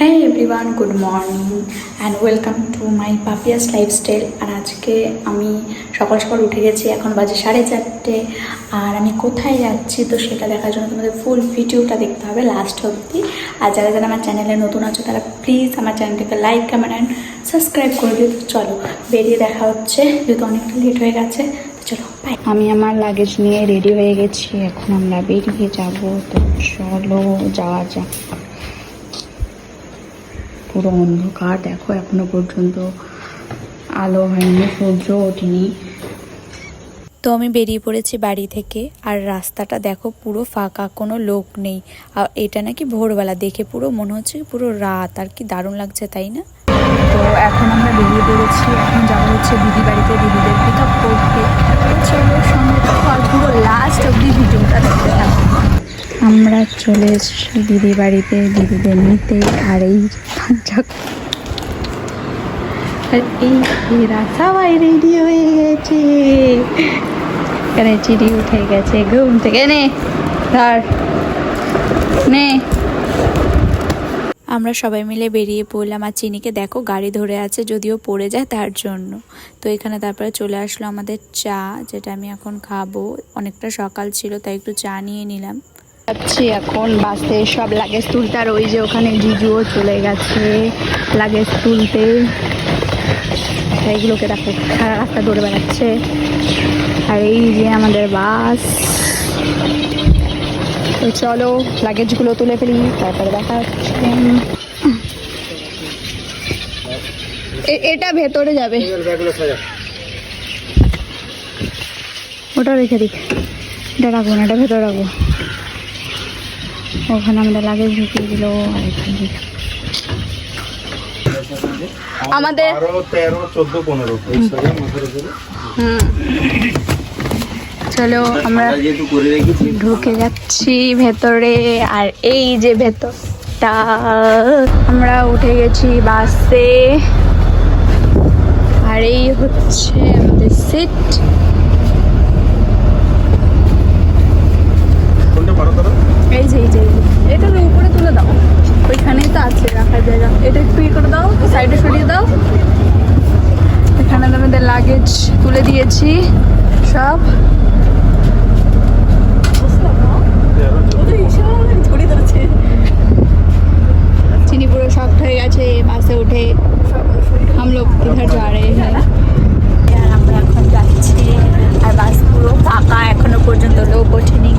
হ্যাঁ everyone, good morning and welcome to my Papiya's lifestyle. আর আজকে আমি সকাল সকাল উঠে গেছি, এখন বাজে 4:30। আর আমি কোথায় যাচ্ছি তো সেটা দেখার জন্য তোমাদের ফুল ভিডিওটা দেখতে হবে লাস্ট অবধি। আর যারা যারা আমার চ্যানেলে নতুন আছে তারা প্লিজ আমার চ্যানেলটাকে লাইক, কমেন্ট অ্যান্ড সাবস্ক্রাইব করে দিও। তো চলো বেরিয়ে দেখা হচ্ছে, যেহেতু অনেকটা লেট হয়ে গেছে। তো চলো বাই। আমি আমার লাগেজ নিয়ে রেডি হয়ে গেছি, এখন আমরা বেরিয়ে যাবো। তো চলো যাওয়া যাক। পুরো অন্ধকার, দেখো এখনো পর্যন্ত আলো হয়নি, সূর্য ওঠেনি। তো আমি বেরিয়ে পড়েছি বাড়ি থেকে, আর রাস্তাটা দেখো পুরো ফাঁকা, কোনো লোক নেই। আর এটা নাকি ভোরবেলা, দেখে পুরো মনে হচ্ছে পুরো রাত, আর কি দারুণ লাগছে তাই না? তো এখন আমরা বেরিয়ে পড়েছি, এখন যাওয়া হচ্ছে দিদি বাড়িতে, দিদিদের পিক আপ করতে। চলো সঙ্গে আর পুরো লাস্ট অব্দি ভিডিওটা দেখতে থাকবো। আমরা চলে এসেছি দিদি বাড়িতে, দিদিদের নিতে। আর এই এরা সবাই রেডি হয়ে গেছে, এখানে চিড়ি উঠে গেছে ঘুম থেকে। নে আমরা সবাই মিলে বেরিয়ে পড়লাম। আর চিনিকে দেখো গাড়ি ধরে আছে, যদিও পড়ে যায় তার জন্য। তো এখানে তারপরে চলে আসলো আমাদের চা, যেটা আমি এখন খাবো। অনেকটা সকাল ছিল তাই একটু চা নিয়ে নিলাম। যাচ্ছি এখন বাসে সব লাগেজ তুলতে। আর ওই যে ওখানে জিজুও চলে গেছে লাগেজ তুলতে। এইগুলোকে দেখো সারা রাস্তা দৌড়ে বেড়াচ্ছে। আর এই যে আমাদের বাস। তো চলো লাগেজগুলো তুলে ফেলি, তারপরে দেখা হচ্ছে। এটা ভেতরে যাবে, ওটা রেখে দিক। এটা রাখবো না, এটা ভেতরে রাখবো। ওখানে আমাদের লাগেজ ঢুকিয়ে দিল। আর এখানে আমাদের 13, 14, 15। চলো আমরা ঢুকে যাচ্ছি ভেতরে। আর এই যে ভেতরটা, আমরা উঠে গেছি বাসে। আর এই হচ্ছে আমাদের সিট। এই যে এটা উপরে তুলে দাও, ওইখানেই তো আছে রাখার জায়গা। এটা একটু ইয়ে করে দাও, সাইডে সরিয়ে দাও। এখানে আমাদের লাগেজ তুলে দিয়েছি সব। চিনি পুরো শক্ত হয়ে গেছে বাসে উঠে। हम लोग किधर जा रहे हैं? আর আমরা এখন যাচ্ছি। আর বাস পুরো ফাঁকা, এখনো পর্যন্ত লোক ওঠেনি।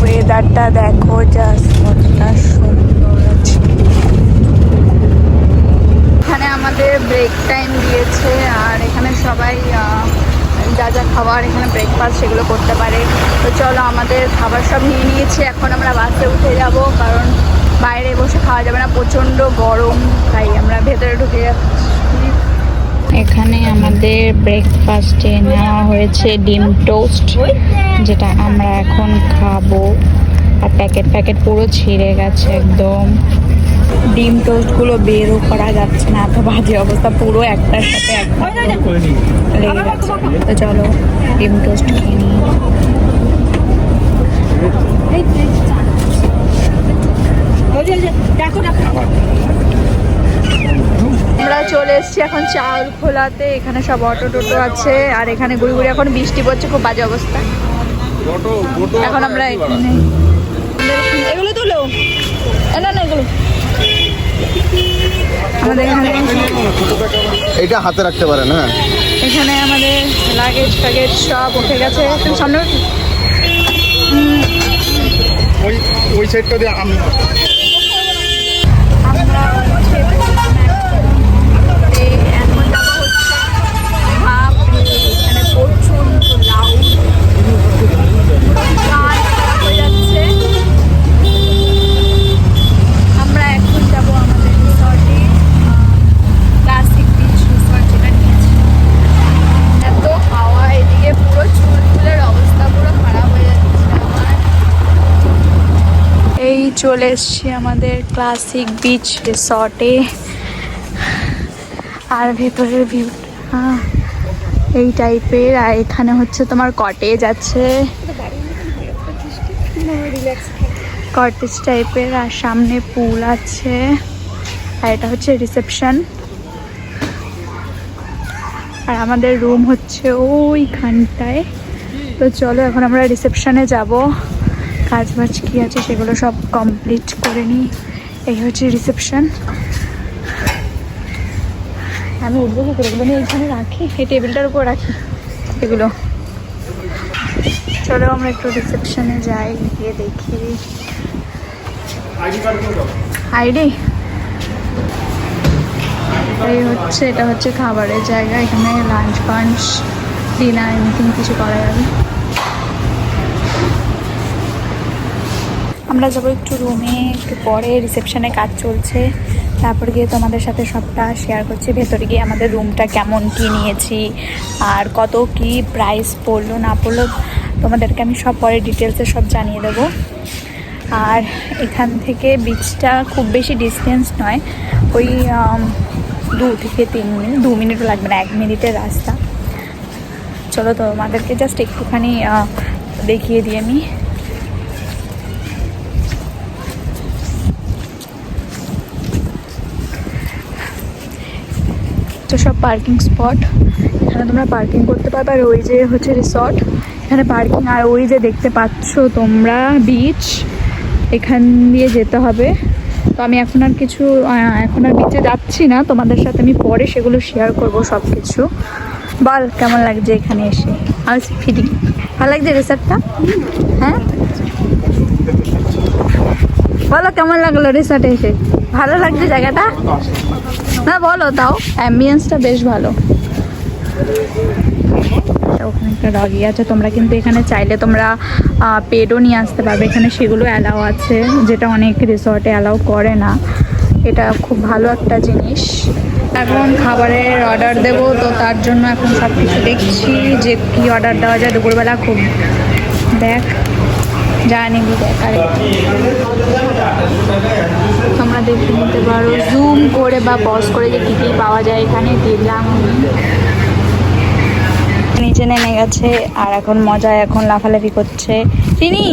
ওয়েদারটা দেখো জাস্ট কতটা সুন্দর আছে। এখানে আমাদের ব্রেক টাইম দিয়েছে, আর এখানে সবাই যা যা খাবার এখানে ব্রেকফাস্ট সেগুলো করতে পারে। তো চলো আমাদের খাবার সব নিয়ে নিয়েছি, এখন আমরা বাসে উঠে যাব, কারণ বাইরে বসে খাওয়া যাবে না, প্রচণ্ড গরম। তাই আমরা ভেতরে ঢুকে যাচ্ছি। এখানে আমাদের ব্রেকফাস্টে নেওয়া হয়েছে ডিম টোস্ট, যেটা আমরা এখন খাবো। আর প্যাকেট পুরো ছিঁড়ে গেছে একদম। ডিম টোস্টগুলো বেরও করা যাচ্ছে না, এত বাজে অবস্থা, পুরো একটার সাথে একটা লেগে যাচ্ছে। তো চলো ডিম টোস্ট খেয়ে নিই। আমরা চলে এসেছি এখন চাউল খোলাতে। এখানে সব অটো টোটো আছে, আর এখানে গুড়ি গুড়ি এখন বৃষ্টি পড়ছে, খুব বাজে অবস্থা। এখন আমরা এগুলো তুলো না এগুলো আমাদের এখানে এটা হাতে রাখতে পারেন। হ্যাঁ, এখানে আমাদের লাগেজ ফ্যাগেজ সব উঠে গেছে। তুমি সামনে ওই সাইডটা দিয়ে আমরা এখন যাবো হচ্ছে ভাবলি। এখানে প্রচন্ড লাউড গান হয়ে যাচ্ছে। আমরা এখন যাবো আমাদের রিসর্টে, ক্লাসিক বিচ রিসর্ট যেটা নিয়েছি। এত হাওয়া, এদিকে পুরো চুলের অবস্থা পুরো খারাপ হয়ে যাচ্ছে আমার। এই চলে এসছি আমাদের ক্লাসিক বিচ রিসর্টে। আর ভেতরের ভিউটা এই টাইপের। আর এখানে হচ্ছে তোমার কটেজ আছে। কটেজ টাইপের, আর সামনে পুল আছে। আর এটা হচ্ছে রিসেপশন, আর আমাদের রুম হচ্ছে ওইখানটায়। তো চলো এখন আমরা রিসেপশনে যাব, কাজ বাজ কী আছে সেগুলো সব কমপ্লিট করে নিই। এই হচ্ছে রিসেপশন। আমি উঠবো কি করে? এগুলো আমি এইখানে রাখি, এই টেবিলটার উপর রাখি এগুলো। চলো আমরা একটু রিসেপশনে যাই, গিয়ে দেখি। আইডি এই হচ্ছে, এটা হচ্ছে খাবারের জায়গা। এখানে লাঞ্চ ফাঞ্চ ডিনার এনিথিং কিছু করা যাবে। আমরা যাবো একটু রুমে, একটু পরে রিসেপশনে কাজ চলছে, তারপর গিয়ে তোমাদের সাথে সবটা শেয়ার করছি। ভেতরে গিয়ে আমাদের রুমটা কেমন কী নিয়েছি আর কত কি প্রাইস পড়লো না পড়লো তোমাদেরকে আমি সব পরে ডিটেলসে সব জানিয়ে দেবো। আর এখান থেকে বিচটা খুব বেশি ডিস্টেন্স নয়, ওই 2 থেকে 3 মিনিট, 2 মিনিটও লাগবে না, 1 মিনিটের রাস্তা। চলো তোমাদেরকে জাস্ট একটুখানি দেখিয়ে দিই আমি। তো সব পার্কিং স্পট, এখানে তোমরা পার্কিং করতে পারবে। আর ওই যে হচ্ছে রিসর্ট, এখানে পার্কিং। আর ওই যে দেখতে পাচ্ছ তোমরা বিচ, এখান দিয়ে যেতে হবে। তো আমি এখন আর বিচে যাচ্ছি না, তোমাদের সাথে আমি পরে সেগুলো শেয়ার করব সব কিছু। বল কেমন লাগছে এখানে এসে? আর ফিটিং ভালো লাগছে রিসর্টটা? হ্যাঁ বলো কেমন লাগলো রিসর্টে এসে? ভালো লাগছে জায়গাটা? না বলো, তাও অ্যাম্বিয়েন্সটা বেশ ভালো। ওখানে একটা ডগি আছে, তোমরা কিন্তু এখানে চাইলে তোমরা পেটও নিয়ে আসতে পারবে, এখানে সেগুলো অ্যালাউ আছে, যেটা অনেক রিসর্টে অ্যালাউ করে না। এটা খুব ভালো একটা জিনিস। এখন খাবারের অর্ডার দেবো, তো তার জন্য এখন সব কিছু দেখছি যে কী অর্ডার দেওয়া যায় দুপুরবেলা। খুব দেখ যা নিবি দেখ, আর তোমরা দেখে নিতে পারো জুম করে বা পজ করে যে কী কী পাওয়া যায়। এখানে দিলাম, নিচে নেমে গেছে আর এখন মজায় এখন লাফালাফি করছে। চিনি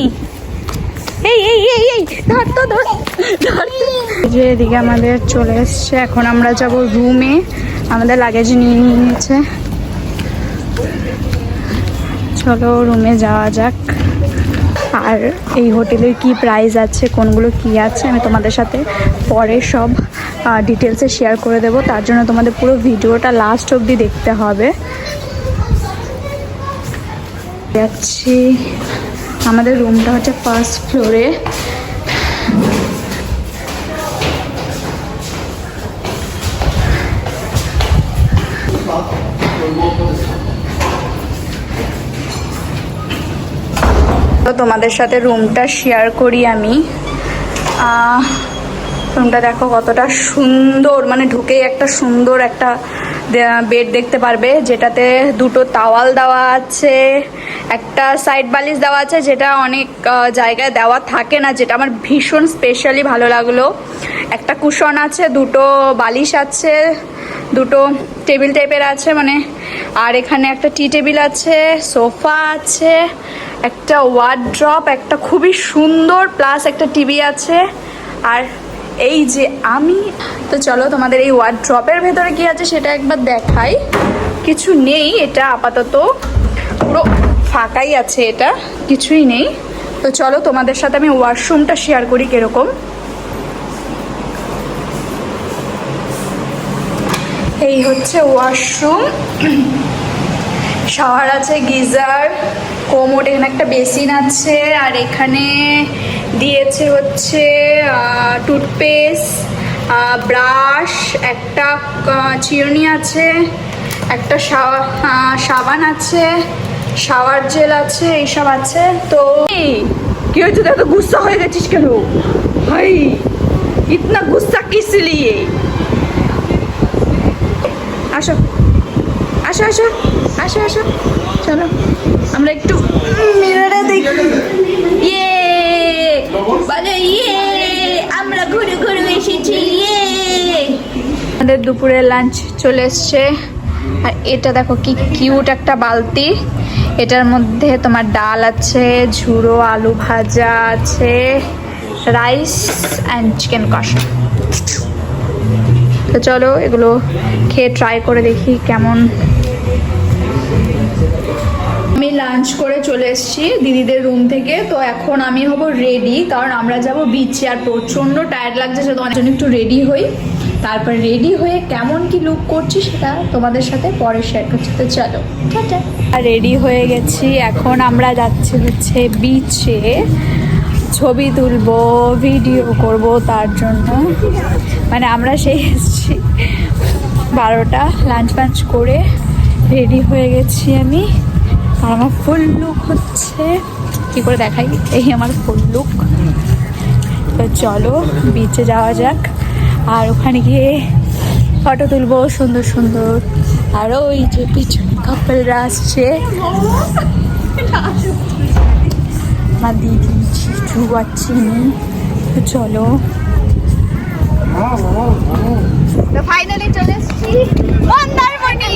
এই এই এই এই ধর তো ধর ধর। যে এদিকে আমাদের চলে এসছে, এখন আমরা যাব রুমে। আমাদের লাগেজ নিয়ে নিয়েছে, চলো রুমে যাওয়া যাক। আর এই হোটেলের কি প্রাইস আছে, কোনগুলো কি আছে, আমি তোমাদের সাথে পরে সব ডিটেলসে শেয়ার করে দেবো। তার জন্য তোমাদের পুরো ভিডিওটা লাস্ট অবধি দেখতে হবে। যাচ্ছি, আমাদের রুমটা হচ্ছে 1st ফ্লোরে। তো তোমাদের সাথে রুমটা শেয়ার করি আমি। রুমটা দেখো কতটা সুন্দর, মানে ঢুকেই একটা সুন্দর একটা বেড দেখতে পারবে, যেটাতে 2টো তাওয়াল দেওয়া আছে, একটা সাইড বালিশ দেওয়া আছে, যেটা অনেক জায়গায় দেওয়া থাকে না, যেটা আমার ভীষণ স্পেশালি ভালো লাগলো। একটা কুশন আছে, 2টো বালিশ আছে, 2টো টেবিল টাইপের আছে মানে। আর এখানে একটা টি টেবিল আছে, সোফা আছে, একটা ওয়ার্ড্রপ, একটা খুবই সুন্দর, প্লাস একটা টিভি আছে। আর এই যে আমি, তো চলো তোমাদের এই ওয়ার্ড্রপের ভেতরে কি আছে সেটা একবার দেখাই। কিছু নেই, এটা আপাতত পুরো ফাঁকাই আছে, এটা কিছুই নেই। তো চলো তোমাদের সাথে আমি ওয়াশরুমটা শেয়ার করি কিরকম। এই হচ্ছে ওয়াশরুম, শাওয়ার আছে, গিজার, কোমোড, এখানে একটা বেসিন আছে। আর এখানে দিয়েছে হচ্ছে টুথপেস্ট, ব্রাশ, একটা চিরুনি আছে, একটা সাবান আছে, শাওয়ার জেল আছে, এইসব আছে। তো কি হয়েছে, এত গুসা হয়ে গেছিস কেন ভাই? ইতনা গুসা কিস লিয়ে? আসো আসো আসো আসো আসো, চলো আমরা একটু মিররে দেখি। ইয়ে বলে ইয়ে, আমরা ঘুরে ঘুরে এসেছি। ইয়ে, আমাদের দুপুরের লাঞ্চ চলে এসছে। আর এটা দেখো কি কিউট একটা বালতি, এটার মধ্যে তোমার ডাল আছে, ঝুড়ো আলু ভাজা আছে, রাইস অ্যান্ড চিকেন কষা। তো চলো এগুলো খেয়ে ট্রাই করে দেখি কেমন। আমি লাঞ্চ করে চলে এসেছি দিদিদের রুম থেকে। তো এখন আমি হব রেডি, কারণ আমরা যাব বিচে আর প্রচণ্ড টায়ার্ড লাগছে, সেটা অনেকজন একটু রেডি হই। তারপর রেডি হয়ে কেমন কি লুক করছি সেটা তোমাদের সাথে পরে শেয়ার করছি। তো চলো টাটা। রেডি হয়ে গেছি, এখন আমরা যাচ্ছি হচ্ছে বিচে, ছবি তুলবো, ভিডিও করব। তার জন্য মানে আমরা সেই এসেছি 12টা, লাঞ্চ ফাঞ্চ করে রেডি হয়ে গেছি আমি। আর আমার ফুল লুক হচ্ছে, কী করে দেখাই, এই আমার ফুল লুক। তো চলো বিচে যাওয়া যাক, আর ওখানে গিয়ে ফটো তুলবো সুন্দর সুন্দর। আর ওই যে পিছনে কাপলরা আসছে, আমার দিদি চিঠু পাচ্ছি। তো চলো, তো ফাইনালি চলে এসেছি মন্দারমণি।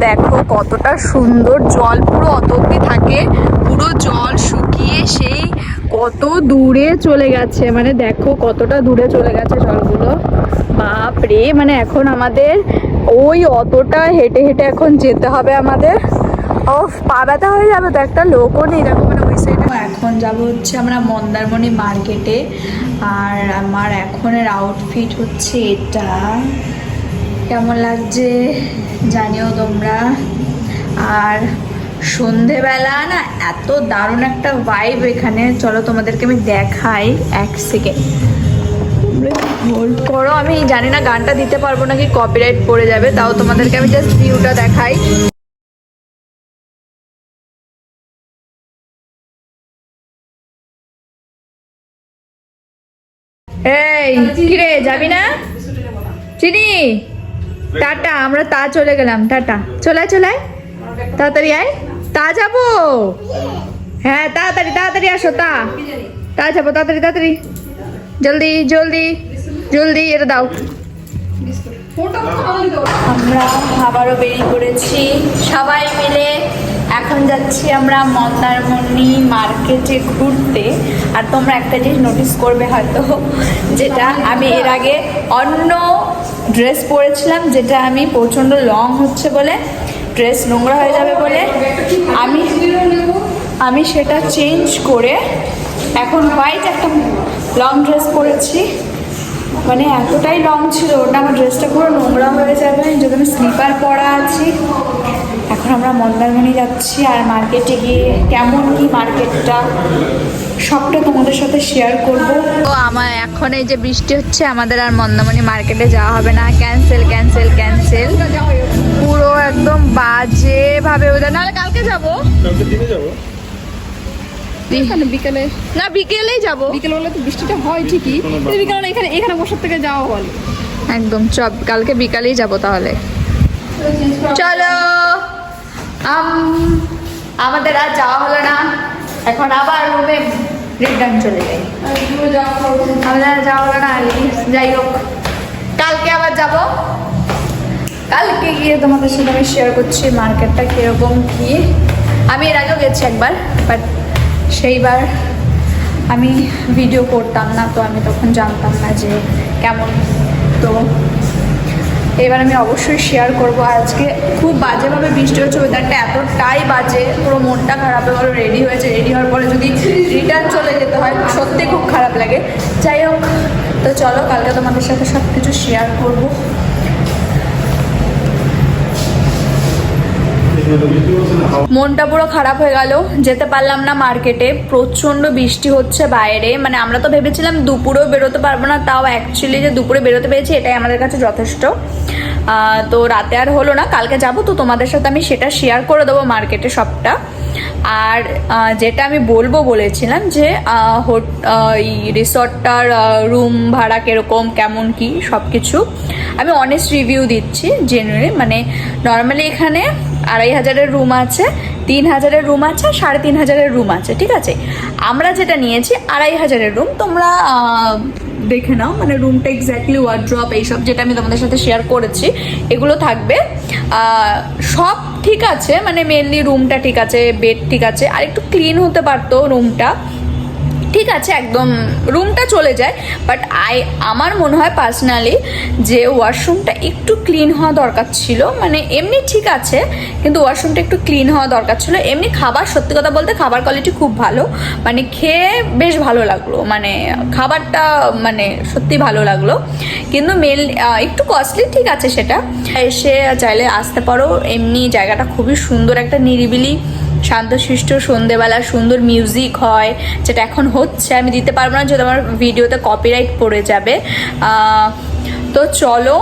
দেখো কতটা সুন্দর, জল পুরো অত অব্দি থাকে, পুরো জল শুকিয়ে সেই কত দূরে চলে গেছে। মানে দেখো কতটা দূরে চলে গেছে জলগুলো, বাপ রে। মানে এখন আমাদের ওই অতটা হেঁটে হেঁটে এখন যেতে হবে আমাদের। ও পা ব্যথা হয়ে যাবে তো, একটা লোকও নেই দেখো মানে ওই সাইডে। এখন যাব হচ্ছে আমরা মন্দারমণি মার্কেটে। আর আমার এখনের আউটফিট হচ্ছে এটা, কেমন লাগছে জানিও তোমরা। আর সন্ধেবেলা না এত দারুণ একটা ভাইব এখানে, চলো তোমাদেরকে আমি দেখাই এক সেকেন্ড। হোল্ড করো, আমি জানি না গানটা দিতে পারবো নাকি, কপিরাইট পড়ে যাবে, তাও তোমাদেরকে আমি জাস্ট ভিউটা দেখাই। এই কিরে যাবি না চিনি? টাটা, আমরা তা চলে গেলাম, টাটা। চলাই চলাই, তাড়াতাড়ি আয়। তা যাবো, হ্যাঁ তাড়াতাড়ি তাড়াতাড়ি আসো। তা যাবো, তাড়াতাড়ি তাড়াতাড়ি, জলদি জলদি জলদি, এটা দাও। আমরা আবারও বেরিয়ে পড়েছি সবাই মিলে। এখন যাচ্ছি আমরা মন্দারমণি মার্কেটে ঘুরতে। আর তোমরা একটা জিনিস নোটিস করবে হয়তো, যেটা আমি এর আগে অন্য ড্রেস পরেছিলাম, যেটা আমি প্রচণ্ড লং হচ্ছে বলে, ড্রেস নোংরা হয়ে যাবে বলে আমি সেটা চেঞ্জ করে এখন হোয়াইট একটা লং ড্রেস পরেছি। মানে এতটাই লং ছিল ওটা, আমার ড্রেসটা পুরো নোংরা হয়ে যাবে, যদি আমি স্লিপার পরা আছি। এখন আমরা মন্দারমণি যাচ্ছি, আর মার্কেটে গিয়ে কেমন কি মার্কেটটা সবটা তোমাদের সাথে শেয়ার করব। তো আমার এখন এই যে বৃষ্টি হচ্ছে, আমাদের আর মন্দারমণি মার্কেটে যাওয়া হবে না, ক্যান্সেল ক্যান্সেল ক্যান্সেল পুরো একদম বাজে ভাবে। ওদের নাহলে কালকে যাবো, বিকেলে না, বিকেলেই যাবো। বিকেল হলে তো বৃষ্টিটা হয় ঠিকই, বিকেলে এখানে বসার থেকে যাওয়া হল একদম। চপ কালকে বিকালেই যাবো তাহলে। চলো, আমাদের আর যাওয়া হলো না, এখন আবার রুমে রিটার্ন চলে যাই। আমাদের আর যাওয়া হলো না, যাই হোক কালকে আবার যাব। কালকে গিয়ে তোমাদের সাথে আমি শেয়ার করছি মার্কেটটা কীরকম কী। আমি এর আগেও গেছি একবার, বাট সেইবার আমি ভিডিও করতাম না, তো আমি তখন জানতাম না যে কেমন। তো এবার আমি অবশ্যই শেয়ার করব। আজকে খুব বাজেভাবে বৃষ্টি হচ্ছে, ওয়েদারটা এতটাই বাজে, পুরো মনটা খারাপ হয়ে গেলো। রেডি হয়েছে, রেডি হওয়ার পরে যদি রিটার্ন চলে যেতে হয় সত্যি খুব খারাপ লাগে। যাই হোক, তো চলো কালকে তোমাদের সাথে সব কিছু শেয়ার করবো। মনটা পুরো খারাপ হয়ে গেল, যেতে পারলাম না মার্কেটে, প্রচণ্ড বৃষ্টি হচ্ছে বাইরে। মানে আমরা তো ভেবেছিলাম দুপুরেও বেরোতে পারবো না, তাও অ্যাকচুয়ালি যে দুপুরে বেরোতে পেরেছি এটাই আমাদের কাছে যথেষ্ট। তো রাতে আর হলো না, কালকে যাব, তো তোমাদের সাথে আমি সেটা শেয়ার করে দেবো মার্কেটে সবটা। আর যেটা আমি বলেছিলাম যে এই রিসর্টটার রুম ভাড়া কীরকম কেমন কি সব কিছু আমি অনেস্ট রিভিউ দিচ্ছি, জেনুইন। মানে নর্মালি এখানে 2500-এর রুম আছে, 3000-এর রুম আছে, 3500-এর রুম আছে, ঠিক আছে। আমরা যেটা নিয়েছি 2500-এর রুম। তোমরা দেখে নাও, মানে রুমটা এক্স্যাক্টলি ওয়ার্ড্রপ এইসব যেটা আমি তোমাদের সাথে শেয়ার করেছি এগুলো থাকবে। সব ঠিক আছে, মানে মেনলি রুমটা ঠিক আছে, বেড ঠিক আছে, আর একটু ক্লিন হতে পারতো রুমটা, ঠিক আছে একদম রুমটা চলে যায়। বাট আমার মনে হয় পার্সোনালি যে ওয়াশরুমটা একটু ক্লিন হওয়া দরকার ছিল। মানে এমনি ঠিক আছে, কিন্তু ওয়াশরুমটা একটু ক্লিন হওয়া দরকার ছিল। এমনি খাবার, সত্যি কথা বলতে খাবার কোয়ালিটি খুব ভালো, মানে খেয়ে বেশ ভালো লাগলো, মানে খাবারটা মানে সত্যি ভালো লাগলো। কিন্তু একটু কস্টলি, ঠিক আছে সেটা, এসে চাইলে আসতে পারো। এমনি জায়গাটা খুবই সুন্দর, একটা নিরিবিলি শান্তশিষ্ট সন্ধেবেলা সুন্দর মিউজিক হয়, যেটা এখন হচ্ছে। আমি দিতে পারবো না যদি আমার ভিডিওতে কপিরাইট পড়ে যাবে। তো চলো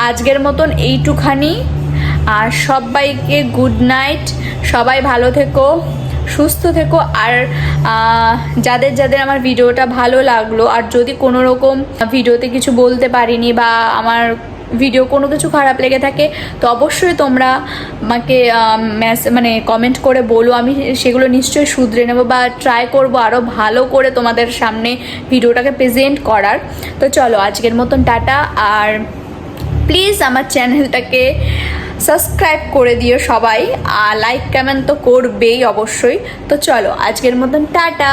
আজকের মতন এইটুখানি, আর সবাইকে গুড নাইট। সবাই ভালো থেকো, সুস্থ থেকো। আর যাদের যাদের আমার ভিডিওটা ভালো লাগলো, আর যদি কোনো রকম ভিডিওতে কিছু বলতে পারিনি বা আমার ভিডিও কোনো কিছু খারাপ লেগে থাকে, তো অবশ্যই তোমরা আমাকে মানে কমেন্ট করে বলো, আমি সেগুলো নিশ্চয়ই শুধরে নেবো বা ট্রাই করবো আরও ভালো করে তোমাদের সামনে ভিডিওটাকে প্রেজেন্ট করার। তো চলো আজকের মতন টাটা। আর প্লিজ আমার চ্যানেলটাকে সাবস্ক্রাইব করে দিও সবাই, আর লাইক কমেন্ট তো করবেই অবশ্যই। তো চলো আজকের মতন টাটা।